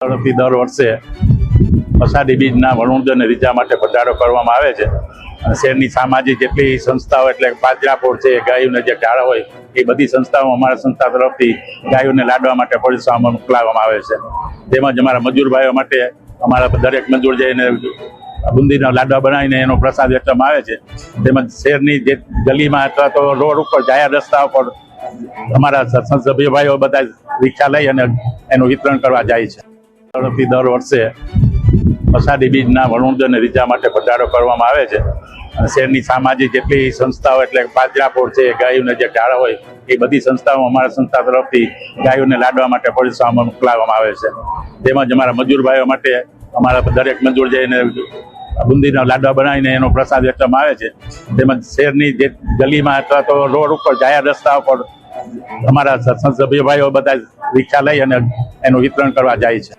તરફથી દર વર્ષે અષાઢી બીજના વણોદ અને રીજા માટે ભંડારો કરવામાં આવે છે. અને શહેરની સામાજિક જેટલી સંસ્થાઓ એટલે પાંજરાપોળ છે, ગાયોને જે ઢાળ હોય એ બધી સંસ્થાઓ અમારા સંસ્થા તરફથી ગાયોને લાડવા માટે પરીક્ષામાં મોકલાવવામાં આવે છે. તેમજ અમારા મજૂર ભાઈઓ માટે અમારા દરેક મજૂર જઈને બુંદીના લાડવા બનાવીને એનો પ્રસાદ વેચવામાં આવે છે. તેમજ શહેરની જે ગલીમાં અથવા તો રોડ ઉપર જાહેર રસ્તા ઉપર અમારા સભ્ય ભાઈઓ બધા રિક્ષા લઈ અને એનું વિતરણ કરવા જાય છે. તરફથી દર વર્ષે અષાઢી બીજના વણોદ અને રીજા માટે ભંડારો કરવામાં આવે છે. અને શહેરની સામાજિક જેટલી સંસ્થાઓ એટલે પાંજરાપોળ છે, ગાયોને જે ઢાળ હોય એ બધી સંસ્થાઓ અમારા સંસ્થા તરફથી ગાયોને લાડવા માટે પરીક્ષામાં મોકલાવવામાં આવે છે. તેમજ અમારા મજૂર ભાઈઓ માટે અમારા દરેક મજૂર જઈને બુંદીના લાડવા બનાવીને એનો પ્રસાદ વેચવામાં આવે છે. તેમજ શહેરની જે ગલીમાં અથવા તો રોડ ઉપર જાહેર રસ્તા ઉપર અમારા સભ્ય ભાઈઓ બધા રિક્ષા લઈ અને એનું વિતરણ કરવા જાય છે.